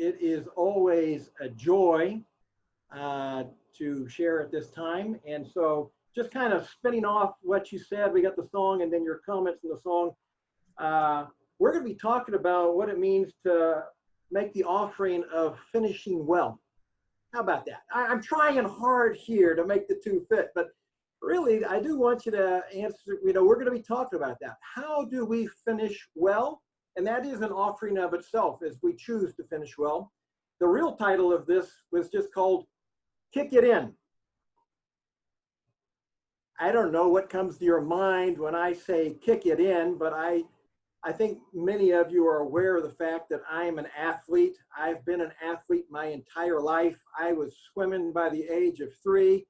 It is always a joy uh, to share at this time. And so, just kind of spinning off what you said, we got the song and then your comments in the song. Uh, we're going to be talking about what it means to make the offering of finishing well. How about that? I'm trying hard here to make the two fit, but really, I do want you to answer. We're going to be talking about that. How do we finish well? And that is an offering of itself as we choose to finish well. The real title of this was just called Kick It In. I don't know what comes to your mind when I say kick it in, but I think many of you are aware of the fact that I am an athlete. I've been an athlete my entire life. I was swimming by the age of 3,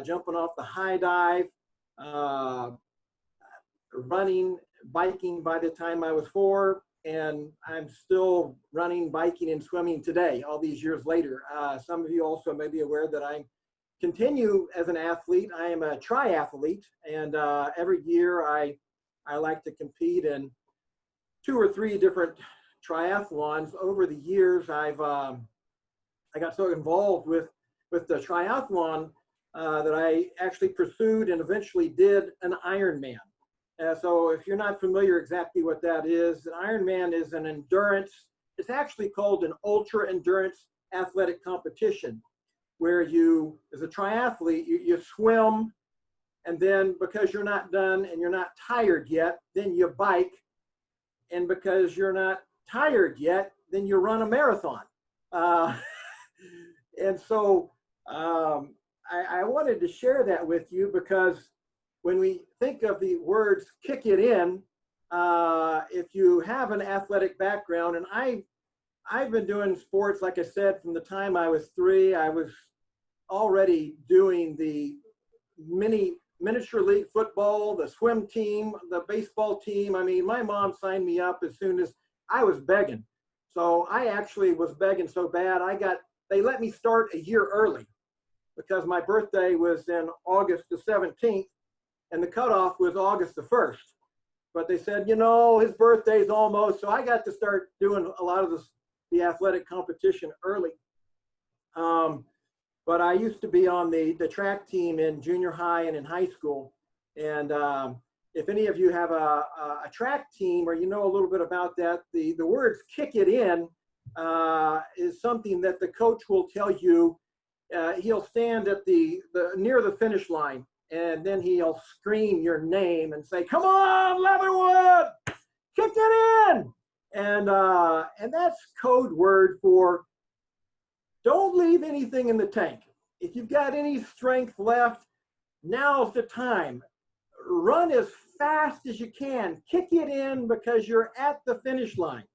jumping off the high dive, running, biking by the time I was 4, and I'm still running, biking, and swimming today, all these years later. Some of you also may be aware that I continue as an athlete. I am a triathlete, and every year I like to compete in 2 or 3 different triathlons. Over the years, I got so involved with the triathlon that I actually pursued and eventually did an Ironman. So if you're not familiar exactly what that is, an Ironman is an endurance. It's actually called an ultra endurance athletic competition, where you, as a triathlete, you swim, and then because you're not done and you're not tired yet, then you bike, and because you're not tired yet, then you run a marathon. And so I wanted to share that with you because when we think of the words kick it in, if you have an athletic background, and I've been doing sports, like I said, from the time I was 3. I was already doing the miniature league football, the swim team, the baseball team. I mean, my mom signed me up as soon as I was begging. So I actually was begging so bad, they let me start a year early because my birthday was in August the 17th and the cutoff was August the 1st. But they said, his birthday's almost, so I got to start doing a lot of the athletic competition early. But I used to be on the track team in junior high and in high school. And if any of you have a track team or you know a little bit about that, the words kick it in is something that the coach will tell you. He'll stand at the near the finish line, and then he'll scream your name and say, "Come on, Leatherwood, kick it in!" And that's code word for don't leave anything in the tank. If you've got any strength left, now's the time. Run as fast as you can. Kick it in because you're at the finish line.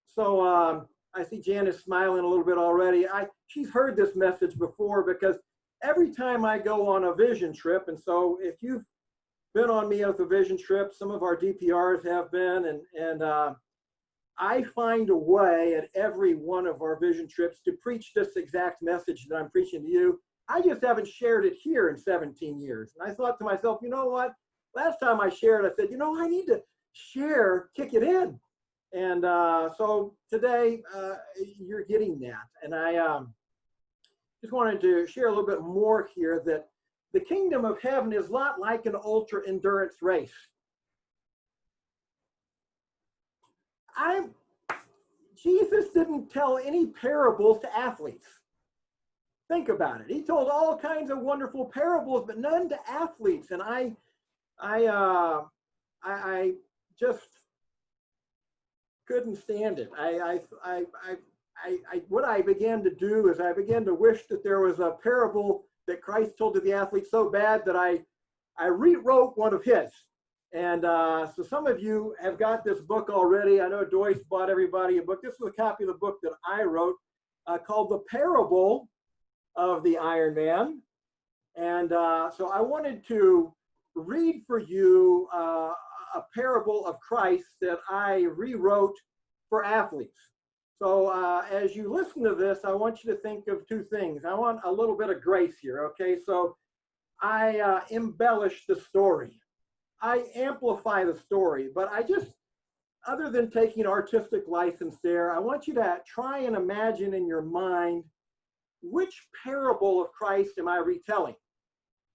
So I see Janice smiling a little bit already. She's heard this message before because every time I go on a vision trip, and so if you've been on me with a vision trip, some of our DPRs have been, and I find a way at every one of our vision trips to preach this exact message that I'm preaching to you. I just haven't shared it here in 17 years. And I thought to myself, you know what? Last time I shared, I said, I need to share, kick it in. And so today you're getting that. And I just wanted to share a little bit more here that the kingdom of heaven is not like an ultra endurance race. Jesus didn't tell any parables to athletes. Think about it. He told all kinds of wonderful parables, but none to athletes. And I just couldn't stand it. What I began to do is I began to wish that there was a parable that Christ told to the athletes so bad that I rewrote one of his. And so some of you have got this book already. I know Joyce bought everybody a book. This is a copy of the book that I wrote called The Parable of the Ironman. And so I wanted to read for you a parable of Christ that I rewrote for athletes. So as you listen to this, I want you to think of 2 things. I want a little bit of grace here, okay? So I embellish the story. I amplify the story, but I just other than taking artistic license there, I want you to try and imagine in your mind, which parable of Christ am I retelling?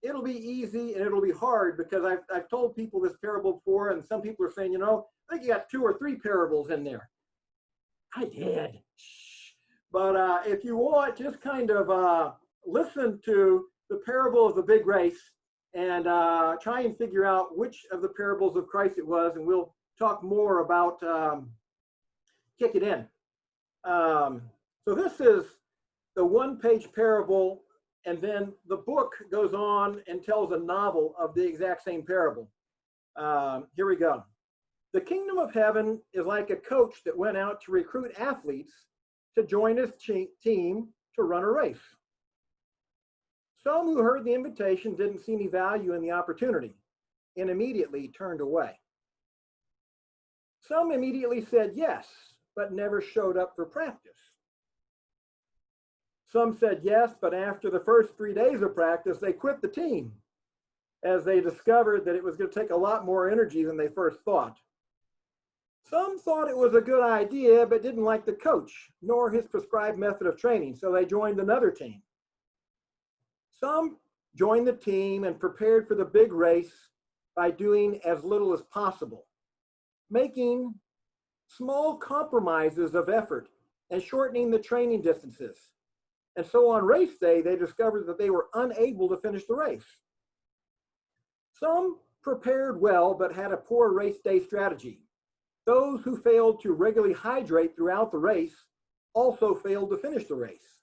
It'll be easy and it'll be hard because I've told people this parable before, and some people are saying, you know, I think you got 2 or 3 parables in there. I did. But if you want, just kind of listen to the parable of the big race and try and figure out which of the parables of Christ it was, and we'll talk more about kick it in. So this is the 1-page parable, and then the book goes on and tells a novel of the exact same parable. Here we go. The kingdom of heaven is like a coach that went out to recruit athletes to join his team to run a race. Some who heard the invitation didn't see any value in the opportunity and immediately turned away. Some immediately said yes, but never showed up for practice. Some said yes, but after the first 3 days of practice, they quit the team as they discovered that it was going to take a lot more energy than they first thought. Some thought it was a good idea, but didn't like the coach nor his prescribed method of training, so they joined another team. Some joined the team and prepared for the big race by doing as little as possible, making small compromises of effort and shortening the training distances. And so on race day, they discovered that they were unable to finish the race. Some prepared well, but had a poor race day strategy. Those who failed to regularly hydrate throughout the race also failed to finish the race.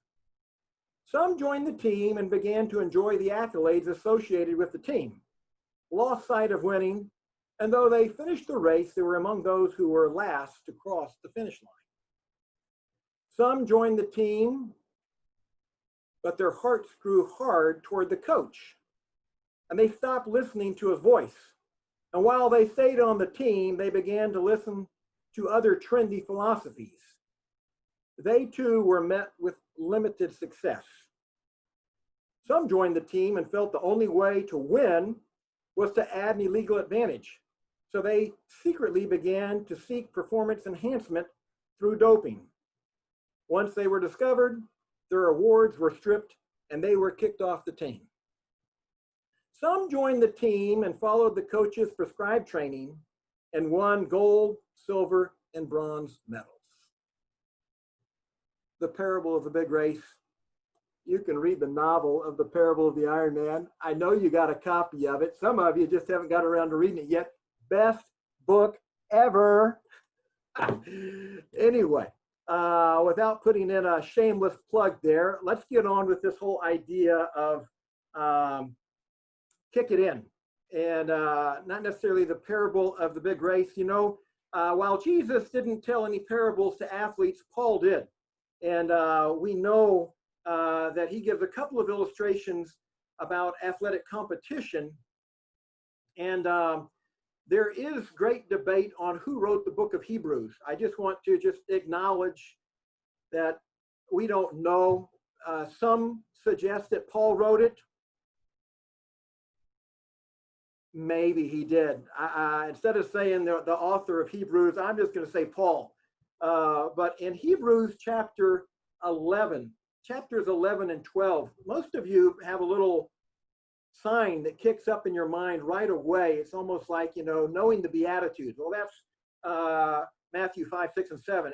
Some joined the team and began to enjoy the accolades associated with the team, lost sight of winning, and though they finished the race, they were among those who were last to cross the finish line. Some joined the team, but their hearts grew hard toward the coach, and they stopped listening to his voice. And while they stayed on the team, they began to listen to other trendy philosophies. They too were met with limited success. Some joined the team and felt the only way to win was to add an illegal advantage. So they secretly began to seek performance enhancement through doping. Once they were discovered, their awards were stripped and they were kicked off the team. Some joined the team and followed the coach's prescribed training and won gold, silver, and bronze medals. The parable of the big race. You can read the novel of the parable of the Ironman. I know you got a copy of it. Some of you just haven't got around to reading it yet. Best book ever. Anyway, without putting in a shameless plug there, let's get on with this whole idea of kick it in, and not necessarily the parable of the big race. You know, while Jesus didn't tell any parables to athletes, Paul did. And we know that he gives a couple of illustrations about athletic competition. And there is great debate on who wrote the book of Hebrews. I just want to just acknowledge that we don't know. Some suggest that Paul wrote it. Maybe he did. Instead of saying the author of Hebrews, I'm just going to say Paul. But in Hebrews chapters 11 and 12, most of you have a little sign that kicks up in your mind right away. It's almost like, you know, knowing the Beatitudes. Well, that's Matthew 5, 6, and 7.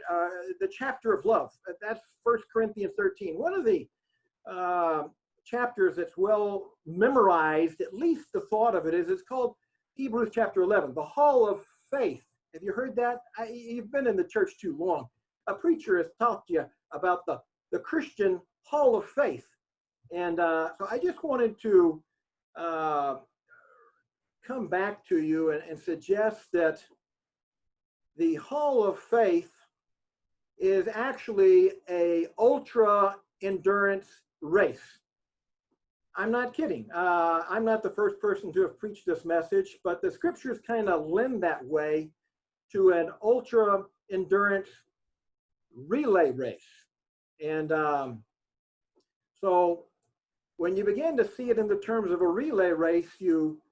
The chapter of love, that's 1 Corinthians 13. One of the chapters that's well memorized, at least the thought of it is, it's called Hebrews chapter 11, the Hall of Faith. Have you heard that? You've been in the church too long. A preacher has taught you about the Christian Hall of Faith. And so I just wanted to come back to you and suggest that the Hall of Faith is actually a ultra endurance race. I'm not kidding. I'm not the first person to have preached this message, but the scriptures kind of lend that way to an ultra endurance relay race. And so when you begin to see it in the terms of a relay race, you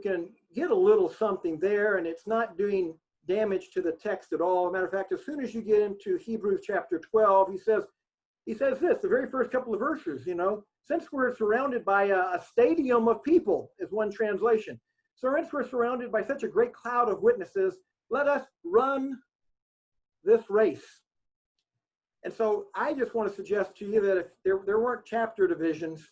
can get a little something there, and it's not doing damage to the text at all. As a matter of fact, as soon as you get into Hebrews chapter 12, he says this, the very first couple of verses, since we're surrounded by a stadium of people, is one translation. So since we're surrounded by such a great cloud of witnesses, let us run this race. And so I just want to suggest to you that if there weren't chapter divisions,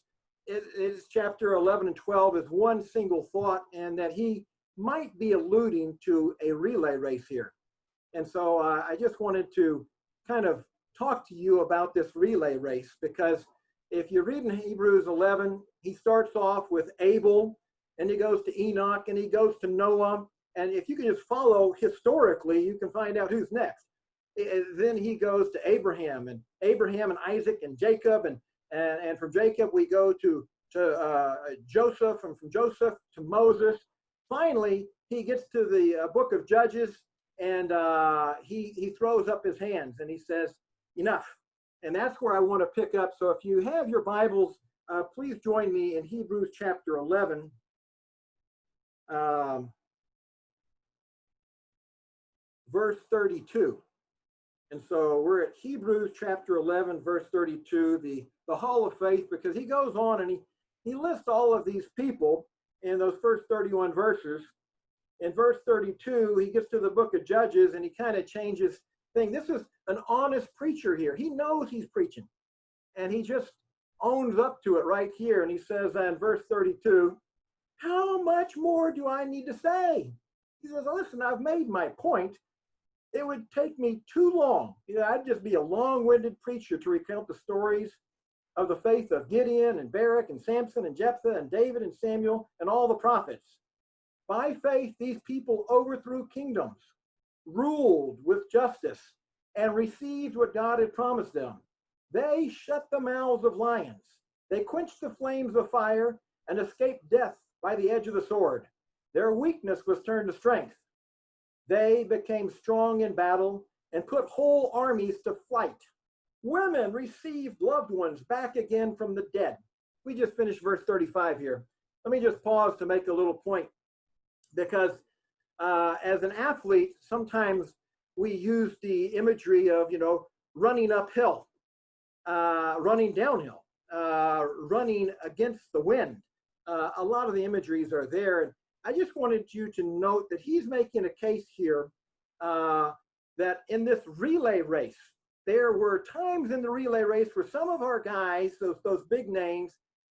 it's chapter 11 and 12 is one single thought, and that he might be alluding to a relay race here. And so I just wanted to kind of talk to you about this relay race, because if you read in Hebrews 11, he starts off with Abel, and he goes to Enoch, and he goes to Noah. And if you can just follow historically, you can find out who's next. Then he goes to Abraham and Isaac and Jacob, and from Jacob we go to Joseph, and from Joseph to Moses. Finally, he gets to the book of Judges, and he throws up his hands and he says, enough. And that's where I want to pick up. So if you have your Bibles, please join me in Hebrews chapter 11. Verse 32. And so we're at Hebrews chapter 11, verse 32, the hall of faith, because he goes on and he lists all of these people in those first 31 verses. In verse 32, he gets to the book of Judges and he kind of changes thing. This is an honest preacher here. He knows he's preaching, and he just owns up to it right here. And he says in verse 32, how much more do I need to say? He says, listen, I've made my point. It would take me too long. I'd just be a long-winded preacher to recount the stories of the faith of Gideon and Barak and Samson and Jephthah and David and Samuel and all the prophets. By faith, these people overthrew kingdoms, ruled with justice, and received what God had promised them. They shut the mouths of lions. They quenched the flames of fire and escaped death by the edge of the sword. Their weakness was turned to strength. They became strong in battle and put whole armies to flight. Women received loved ones back again from the dead. We just finished verse 35 here. Let me just pause to make a little point, because as an athlete, sometimes we use the imagery of, running uphill, running downhill, running against the wind. A lot of the imageries are there. And I just wanted you to note that he's making a case here that in this relay race, there were times in the relay race where some of our guys, those big names,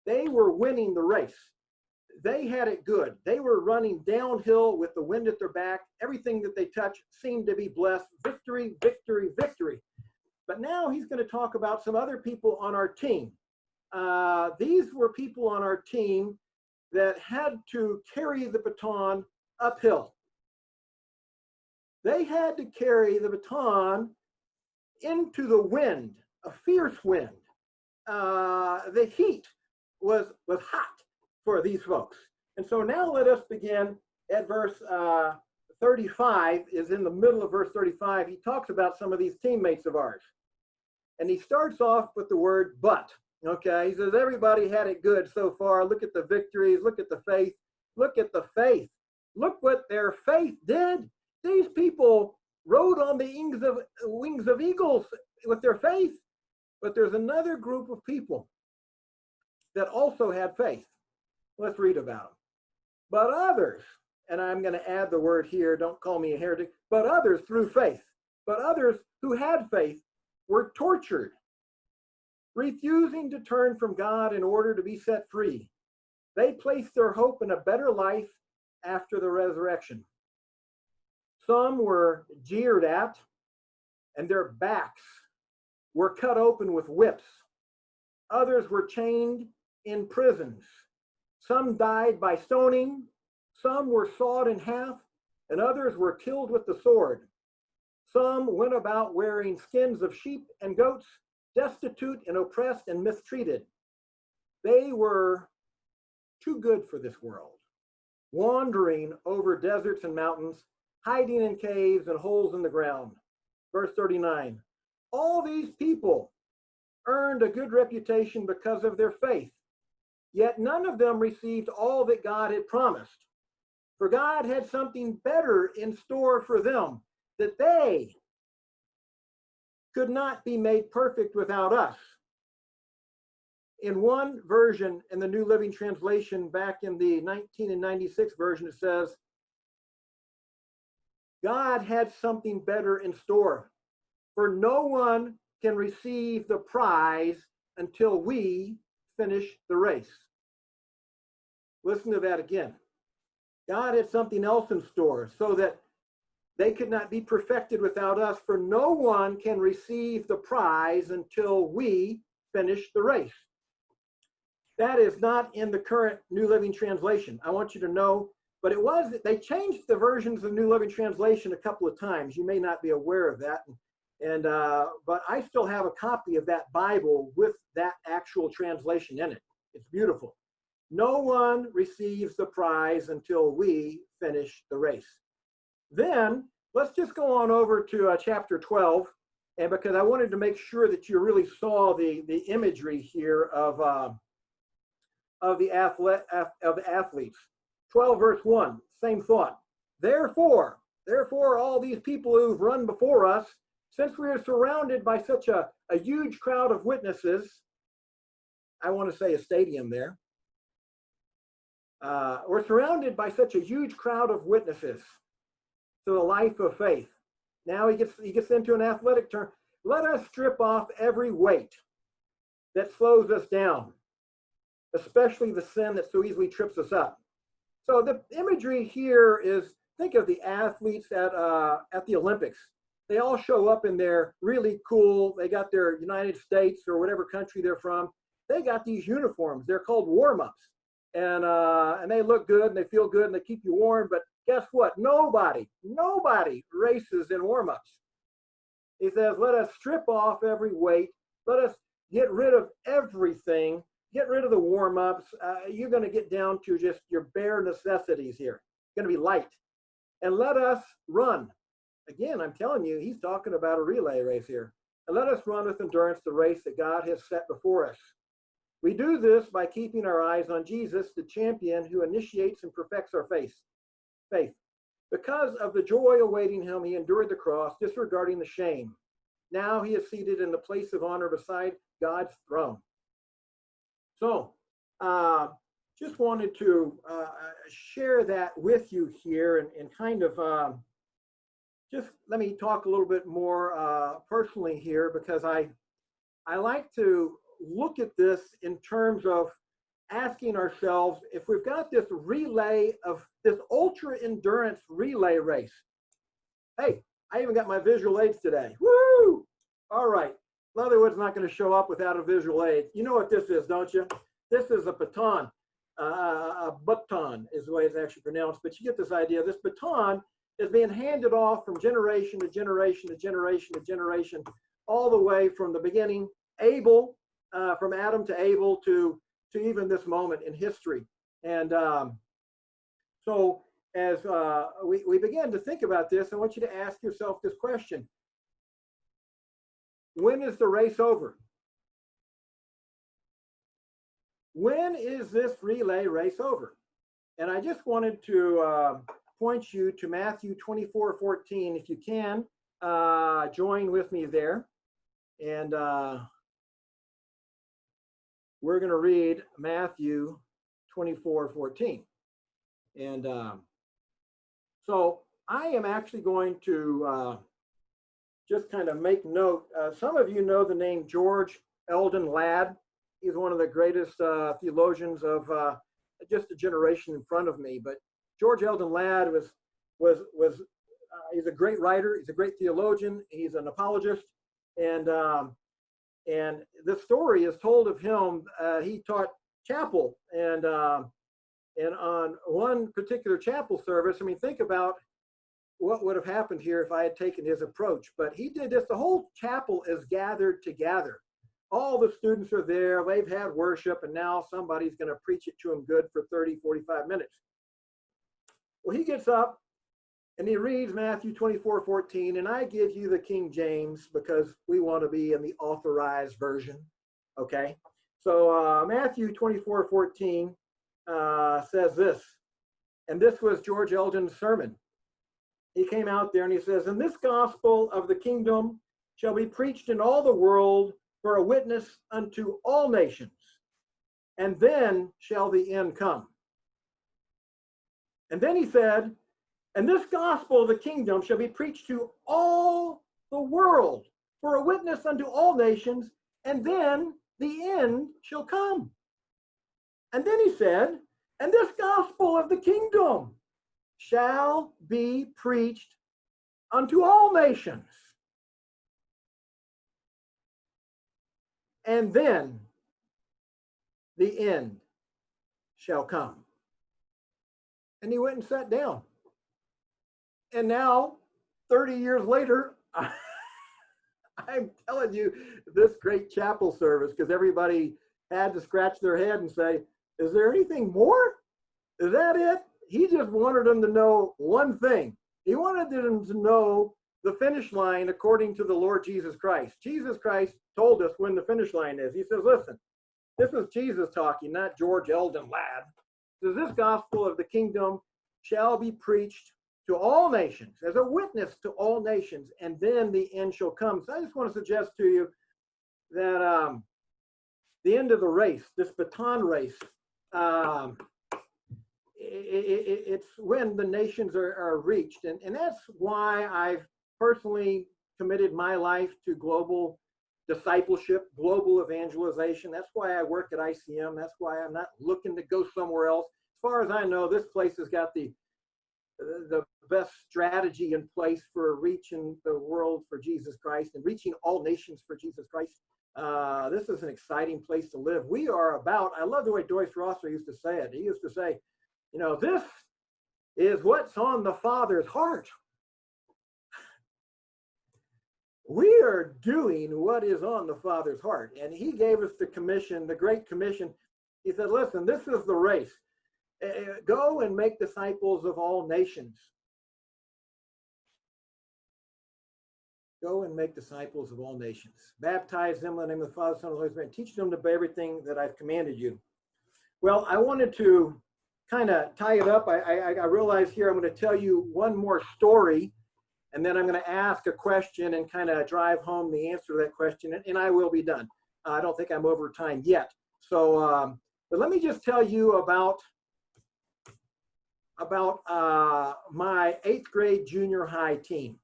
they were winning the race. They had it good. They were running downhill with the wind at their back. Everything that they touched seemed to be blessed. Victory, victory, victory. But now he's going to talk about some other people on our team. These were people on our team that had to carry the baton uphill. They had to carry the baton into the wind, a fierce wind. The heat was hot for these folks. And so now let us begin at verse 35, is in the middle of verse 35. He talks about some of these teammates of ours. And he starts off with the word but. Okay, he says, everybody had it good so far. Look at the victories. Look at the faith. Look at the faith. Look what their faith did. These people rode on the wings of eagles with their faith. But there's another group of people that also had faith. Let's read about them. But others, and I'm going to add the word here, don't call me a heretic, but others through faith. But others who had faith were tortured, refusing to turn from God in order to be set free. They placed their hope in a better life after the resurrection. Some were jeered at, and their backs were cut open with whips. Others were chained in prisons. Some died by stoning. Some were sawed in half, and others were killed with the sword. Some went about wearing skins of sheep and goats, destitute and oppressed and mistreated. They were too good for this world, wandering over deserts and mountains, hiding in caves and holes in the ground. Verse 39, all these people earned a good reputation because of their faith, yet none of them received all that God had promised. For God had something better in store for them, that they could not be made perfect without us. In one version, in the New Living Translation, back in the 1996 version, it says, God had something better in store, for no one can receive the prize until we finish the race. Listen to that again. God had something else in store so that they could not be perfected without us, for no one can receive the prize until we finish the race. That is not in the current New Living Translation. I want you to know, but it was, they changed the versions of New Living Translation a couple of times. You may not be aware of that. But I still have a copy of that Bible with that actual translation in it. It's beautiful. No one receives the prize until we finish the race. Then let's just go on over to chapter 12. And because I wanted to make sure that you really saw the imagery here of the athletes. 12 verse 1, same thought. Therefore, all these people who've run before us, since we are surrounded by such a huge crowd of witnesses, I want to say a stadium there. We're surrounded by such a huge crowd of witnesses to the life of faith. Now he gets into an athletic term. Let us strip off every weight that slows us down, especially the sin that so easily trips us up. So the imagery here is, think of the athletes at the Olympics. They all show up in their really cool, they got their United States or whatever country they're from. They got these uniforms. They're called warm-ups. And they look good and they feel good and they keep you warm. But guess what? Nobody races in warm-ups. He says, let us strip off every weight. Let us get rid of everything. Get rid of the warm-ups. You're going to get down to just your bare necessities here. It's going to be light. And let us run. Again, I'm telling you, he's talking about a relay race here. And let us run with endurance the race that God has set before us. We do this by keeping our eyes on Jesus, the champion who initiates and perfects our faith. Because of the joy awaiting him, he endured the cross, disregarding the shame. Now he is seated in the place of honor beside God's throne. So, just wanted to share that with you here and kind of just let me talk a little bit more personally here, because I like to look at this in terms of asking ourselves, if we've got this relay of this ultra endurance relay race. Hey, I even got my visual aids today. Woo! All right. Leatherwood's not going to show up without a visual aid. You know what this is, don't you? This is a baton. A baton is the way it's actually pronounced, but you get this idea. This baton is being handed off from generation to generation to generation to generation, all the way from the beginning, Abel, from Adam to Abel to even this moment in history. And so as we begin to think about this, I want you to ask yourself this question. When is the race over? When is this relay race over? And I just wanted to point you to Matthew 24:14. If you can, join with me there. And we're going to read Matthew 24:14. And so I am actually going to just kind of make note. Some of you know the name George Eldon Ladd. He's one of the greatest theologians of just a generation in front of me. But George Eldon Ladd was he's a great writer. He's a great theologian. He's an apologist. And the story is told of him. He taught chapel, and on one particular chapel service, I mean, think about what would have happened here if I had taken his approach. But he did this. The whole chapel is gathered together. All the students are there. They've had worship, and now somebody's going to preach it to them good for 30, 45 minutes. Well, he gets up and he reads Matthew 24:14, and I give you the King James because we want to be in the authorized version. Okay. So Matthew 24:14 says this. And this was George Eldon's sermon. He came out there and he says, "And this gospel of the kingdom shall be preached in all the world for a witness unto all nations, and then shall the end come." And then he said, "And this gospel of the kingdom shall be preached to all the world for a witness unto all nations, and then the end shall come." And then he said, "And this gospel of the kingdom shall be preached unto all nations, and then the end shall come." And he went and sat down. And now, 30 years later, I'm telling you, this great chapel service, because everybody had to scratch their head and say, "Is there anything more? Is that it?" He just wanted them to know one thing. He wanted them to know the finish line according to the Lord Jesus Christ. Jesus Christ told us when the finish line is. He says, "Listen, this is Jesus talking, not George Eldon lad. He says, this gospel of the kingdom shall be preached to all nations, as a witness to all nations, and then the end shall come." So I just want to suggest to you that the end of the race, this baton race, it's when the nations are reached. And that's why I've personally committed my life to global discipleship, global evangelization. That's why I work at ICM. That's why I'm not looking to go somewhere else. As far as I know, this place has got the best strategy in place for reaching the world for Jesus Christ and reaching all nations for Jesus Christ. This is an exciting place to live. We are about, I love the way Joyce Rosser used to say it. He used to say, you know, this is what's on the Father's heart. We are doing what is on the Father's heart. And he gave us the commission, the Great Commission. He said, listen, this is the race. Go and make disciples of all nations. Go and make disciples of all nations. Baptize them in the name of the Father, Son, and Holy Spirit. Teach them to obey everything that I've commanded you. Well, I wanted to kind of tie it up. I realize here I'm going to tell you one more story, and then I'm going to ask a question and kind of drive home the answer to that question, and I will be done. I don't think I'm over time yet. So, but let me just tell you about my 8th grade junior high team.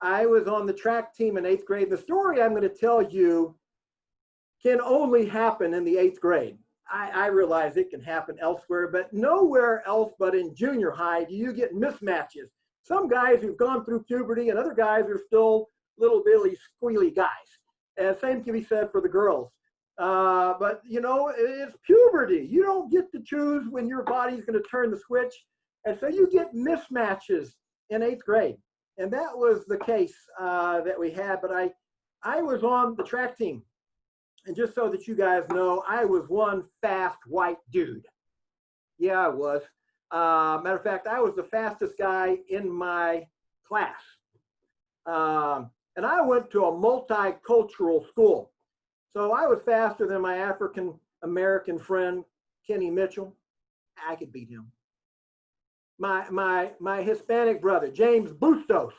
I was on the track team in 8th grade. The story I'm going to tell you can only happen in the 8th grade. I realize it can happen elsewhere, but nowhere else but in junior high do you get mismatches. Some guys who've gone through puberty and other guys are still little bitty squealy guys. And same can be said for the girls. But you know, it's puberty. You don't get to choose when your body's going to turn the switch. And so you get mismatches in 8th grade. And that was the case that we had. But I was on the track team. And just so that you guys know, I was one fast white dude. Yeah, I was. Matter of fact, I was the fastest guy in my class. And I went to a multicultural school. So I was faster than my African-American friend, Kenny Mitchell. I could beat him. My Hispanic brother, James Bustos.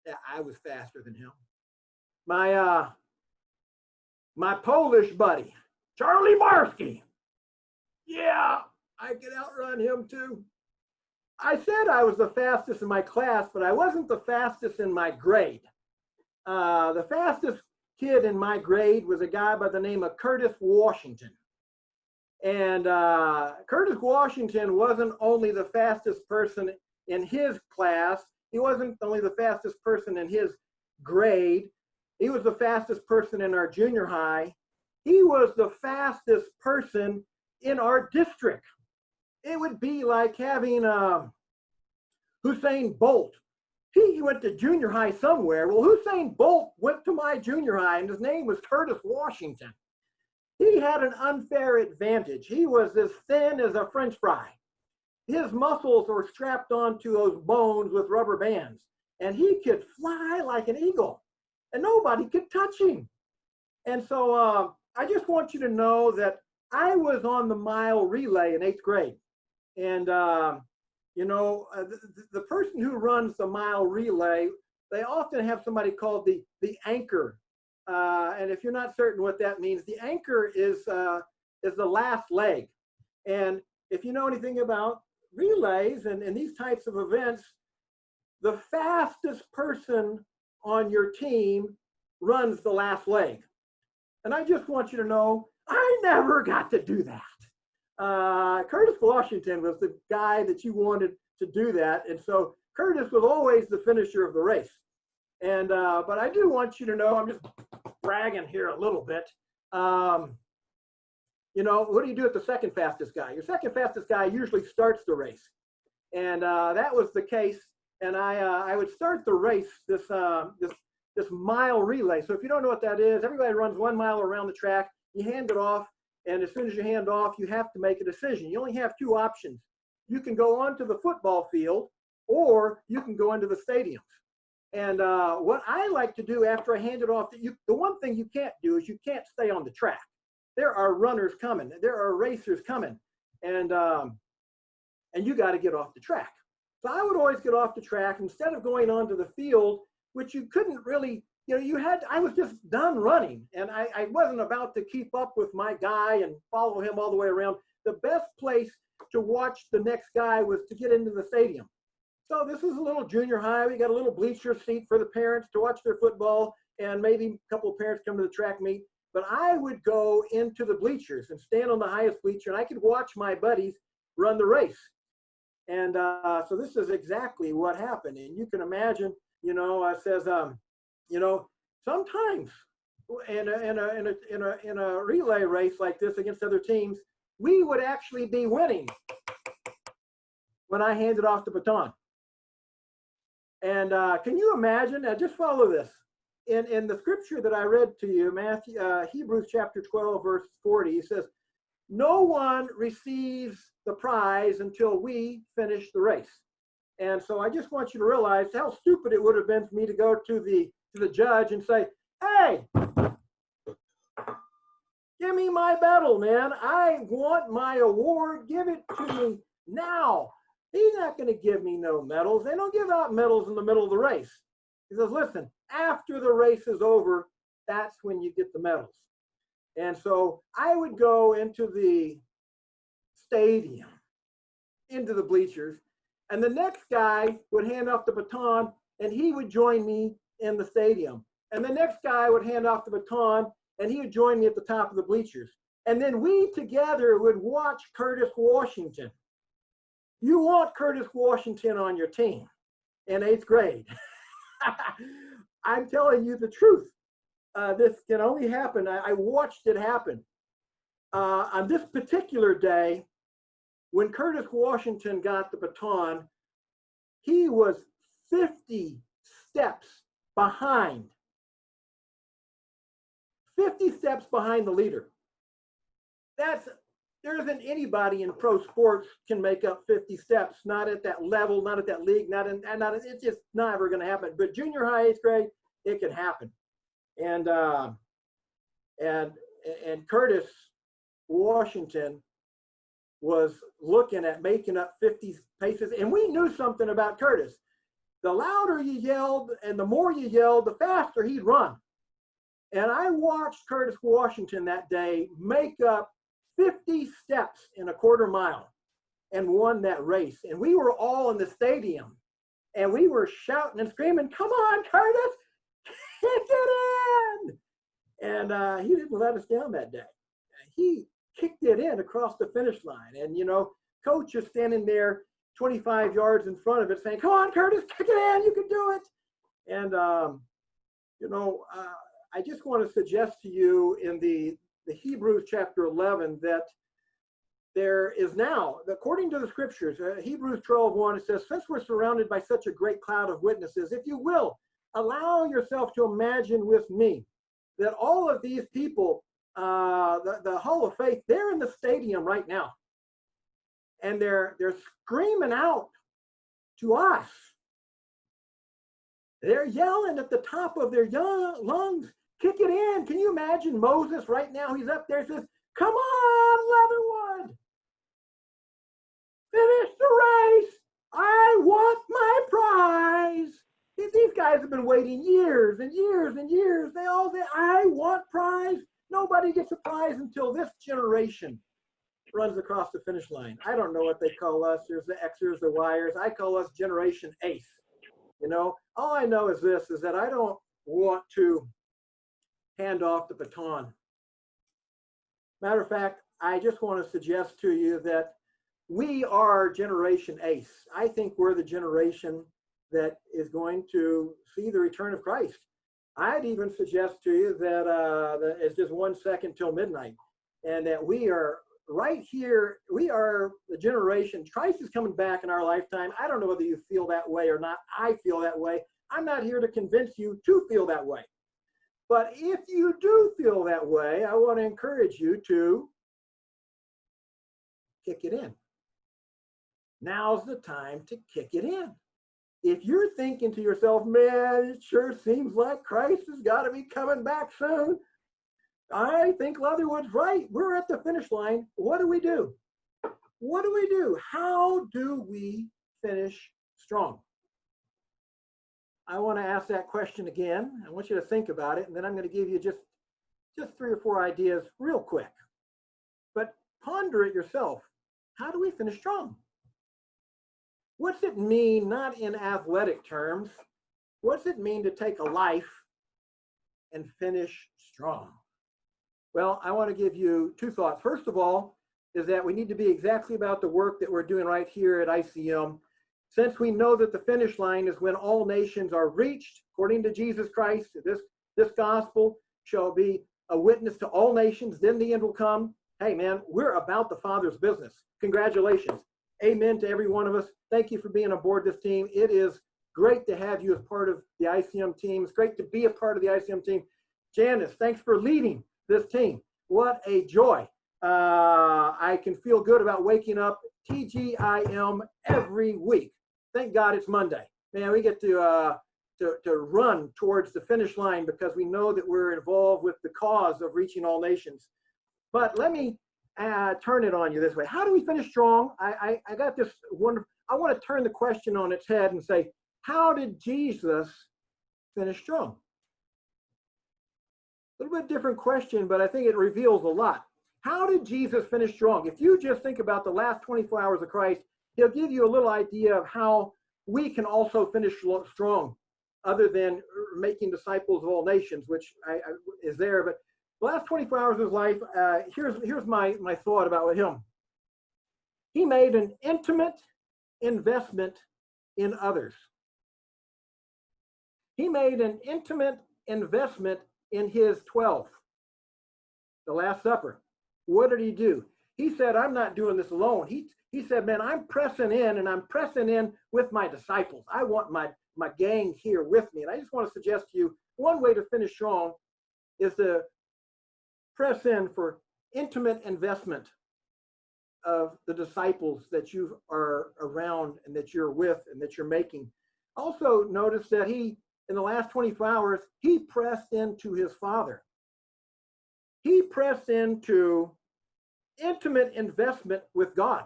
Yeah, I was faster than him. My Polish buddy, Charlie Barsky. Yeah, I could outrun him too. I said I was the fastest in my class, but I wasn't the fastest in my grade. The fastest kid in my grade was a guy by the name of Curtis Washington. And Curtis Washington wasn't only the fastest person in his class, he wasn't only the fastest person in his grade, he was the fastest person in our junior high. He was the fastest person in our district. It would be like having Usain Bolt. He went to junior high somewhere. Well, Usain Bolt went to my junior high, and his name was Curtis Washington. He had an unfair advantage. He was as thin as a French fry. His muscles were strapped onto those bones with rubber bands, and he could fly like an eagle, and nobody could touch him. And so I just want you to know that I was on the mile relay in 8th grade. And, the person who runs the mile relay, they often have somebody called the anchor. And if you're not certain what that means, the anchor is the last leg. And if you know anything about relays and these types of events, the fastest person on your team runs the last leg. And I just want you to know, I never got to do that. Curtis Washington was the guy that you wanted to do that. And so Curtis was always the finisher of the race. And, but I do want you to know, I'm just bragging here a little bit. What do you do with the second fastest guy? Your second fastest guy usually starts the race. And that was the case. And I would start the race, this mile relay. So if you don't know what that is, everybody runs 1 mile around the track. You hand it off. And as soon as you hand off, you have to make a decision. You only have 2 options. You can go onto the football field, or you can go into the stadiums. And what I like to do after I hand it off, the one thing you can't do is you can't stay on the track. There are runners coming. There are racers coming. And you got to get off the track. So I would always get off the track instead of going onto the field, which you couldn't really, I was just done running, and I wasn't about to keep up with my guy and follow him all the way around. The best place to watch the next guy was to get into the stadium. So this is a little junior high. We got a little bleacher seat for the parents to watch their football, and maybe a couple of parents come to the track meet. But I would go into the bleachers and stand on the highest bleacher, and I could watch my buddies run the race. And so this is exactly what happened. And you can imagine, it says, sometimes in a relay race like this against other teams, we would actually be winning when I handed off the baton. And can you imagine? Just follow this. In the scripture that I read to you, Hebrews chapter 12, verse 40, it says, "No one receives the prize until we finish the race." And so I just want you to realize how stupid it would have been for me to go to the judge and say, "Hey, give me my medal, man. I want my award. Give it to me now." He's not going to give me no medals. They don't give out medals in the middle of the race. He says, "Listen, after the race is over, that's when you get the medals." And so I would go into the stadium, into the bleachers, and the next guy would hand off the baton, and he would join me in the stadium. And the next guy would hand off the baton, and he would join me at the top of the bleachers. And then we together would watch Curtis Washington. You want Curtis Washington on your team in 8th grade. I'm telling you the truth. This can only happen. I watched it happen. On this particular day, when Curtis Washington got the baton, he was 50 steps behind. 50 steps behind the leader. There isn't anybody in pro sports can make up 50 steps, not at that level, not at that league, it's just never going to happen. But junior high, 8th grade, it can happen. And Curtis Washington was looking at making up 50 paces, and we knew something about Curtis. The louder you yelled and the more you yelled, the faster he'd run. And I watched Curtis Washington that day make up 50 steps in a quarter mile and won that race. And we were all in the stadium, and we were shouting and screaming, "Come on, Curtis, kick it in!" And he didn't let us down that day. He kicked it in across the finish line. And, coach is standing there 25 yards in front of it saying, "Come on, Curtis, kick it in, you can do it." And, I just want to suggest to you in the Hebrews chapter 11 that there is now, according to the scriptures, Hebrews 12:1, it says, "Since we're surrounded by such a great cloud of witnesses, if you will, allow yourself to imagine with me that all of these people, the Hall of Faith, they're in the stadium right now. And they're screaming out to us. They're yelling at the top of their lungs, 'Kick it in.'" Can you imagine Moses right now? He's up there, says, "Come on, Leatherwood. finish the race. I want my prize. These guys have been waiting years and years and years. They all say, I want prize. Nobody gets a prize until this generation runs across the finish line. I don't know what they call us. There's the Xers, the Yers. I call us Generation Ace. You know, all I know is this, is that I don't want to hand off the baton. Matter of fact, I just want to suggest to you that we are Generation Ace. I think we're the generation that is going to see the return of Christ. I'd even suggest to you that it's just 1 second till midnight, and that we are right here. We are the generation. Christ is coming back in our lifetime. I don't know whether you feel that way or not. I feel that way. I'm not here to convince you to feel that way. But if you do feel that way, I want to encourage you to kick it in. Now's the time to kick it in. If you're thinking to yourself, man, it sure seems like Christ has got to be coming back soon, I think Leatherwood's right. We're at the finish line. What do we do? What do we do? How do we finish strong? I want to ask that question again. I want you to think about it, and then I'm going to give you just 3 or 4 ideas real quick. But ponder it yourself. How do we finish strong? What's it mean, not in athletic terms, what's it mean to take a life and finish strong? Well, I want to give you 2 thoughts. First of all, is that we need to be exactly about the work that we're doing right here at ICM. Since we know that the finish line is when all nations are reached, according to Jesus Christ, this gospel shall be a witness to all nations, then the end will come. Hey, man, we're about the Father's business. Congratulations. Amen to every one of us. Thank you for being aboard this team. It is great to have you as part of the ICM team. It's great to be a part of the ICM team. Janice, thanks for leading this team. What a joy. I can feel good about waking up TGIM every week. Thank God it's Monday. Man, we get to run towards the finish line because we know that we're involved with the cause of reaching all nations. But let me turn it on you this way. How do we finish strong? I got this wonderful, I want to turn the question on its head and say, how did Jesus finish strong? A little bit different question, but I think it reveals a lot. How did Jesus finish strong? If you just think about the last 24 hours of Christ, he'll give you a little idea of how we can also finish strong, other than making disciples of all nations, which is there. But the last 24 hours of his life, here's my thought about him. He made an intimate investment in others. He made an intimate investment in his 12, the Last Supper. What did he do? He said, I'm not doing this alone. He said, man, I'm pressing in, and I'm pressing in with my disciples. I want my gang here with me. And I just want to suggest to you, one way to finish strong is to press in for intimate investment of the disciples that you are around and that you're with and that you're making. Also notice that he, in the last 24 hours, he pressed into his Father. He pressed into intimate investment with God.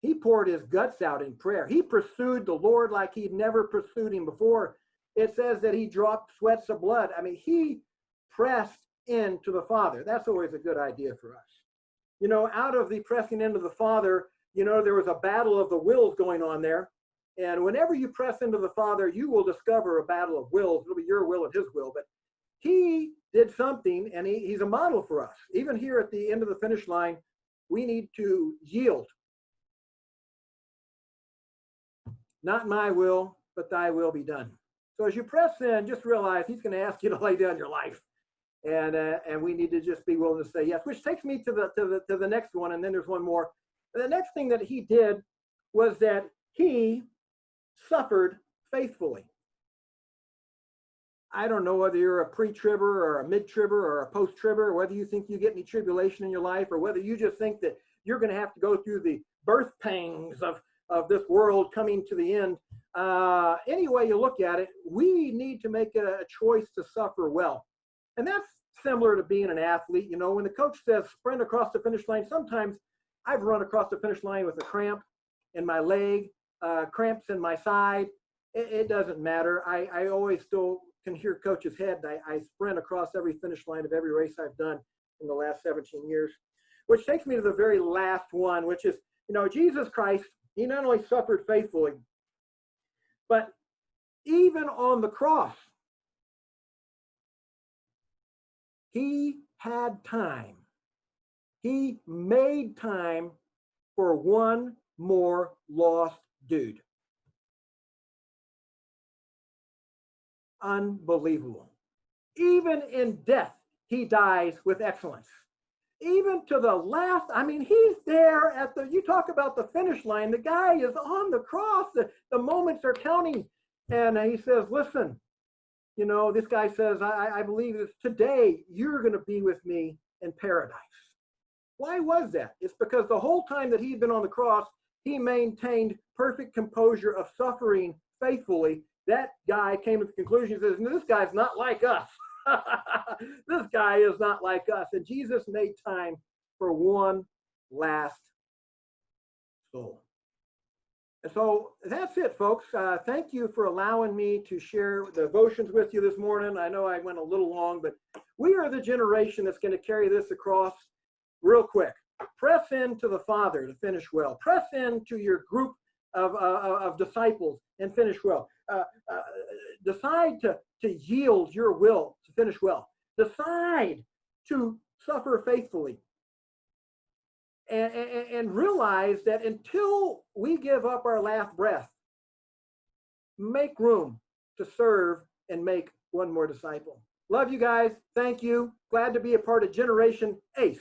He poured his guts out in prayer. He pursued the Lord like he'd never pursued him before. It says that he dropped sweats of blood. I mean, he pressed into the Father. That's always a good idea for us. You know, out of the pressing into the Father, you know, there was a battle of the wills going on there. And whenever you press into the Father, you will discover a battle of wills. It'll be your will and his will. But he did something, and he's a model for us. Even here at the end of the finish line, we need to yield. Not my will, but thy will be done. So as you press in, just realize he's going to ask you to lay down your life. And we need to just be willing to say yes, which takes me to the next one, and then there's one more. The next thing that he did was that he suffered faithfully. I don't know whether you're a pre-tribber or a mid-tribber or a post-tribber, or whether you think you get any tribulation in your life, or whether you just think that you're going to have to go through the birth pangs of this world coming to the end. Any way you look at it, we need to make a choice to suffer well. And that's similar to being an athlete. You know, when the coach says sprint across the finish line, sometimes I've run across the finish line with a cramp in my leg, cramps in my side. It doesn't matter. I always still can hear Coach's head. I sprint across every finish line of every race I've done in the last 17 years, which takes me to the very last one, which is, Jesus Christ, he not only suffered faithfully, but even on the cross, he had time. He made time for one more lost dude. Unbelievable. Even in death, he dies with excellence. Even to the last, he's there you talk about the finish line. The guy is on the cross. The moments are counting. And he says, listen, this guy says, I believe it's today you're going to be with me in paradise. Why was that? It's because the whole time that he'd been on the cross, he maintained perfect composure of suffering faithfully. That guy came to the conclusion, says, this guy's not like us. This guy is not like us. And Jesus made time for one last soul. And so that's it, folks. Thank you for allowing me to share the devotions with you this morning. I know I went a little long, but we are the generation that's going to carry this across real quick. Press into the Father to finish well. Press into your group of disciples and finish well. Decide to yield your will to finish well. Decide to suffer faithfully. And realize that until we give up our last breath, make room to serve and make one more disciple. Love you guys. Thank you. Glad to be a part of Generation Ace.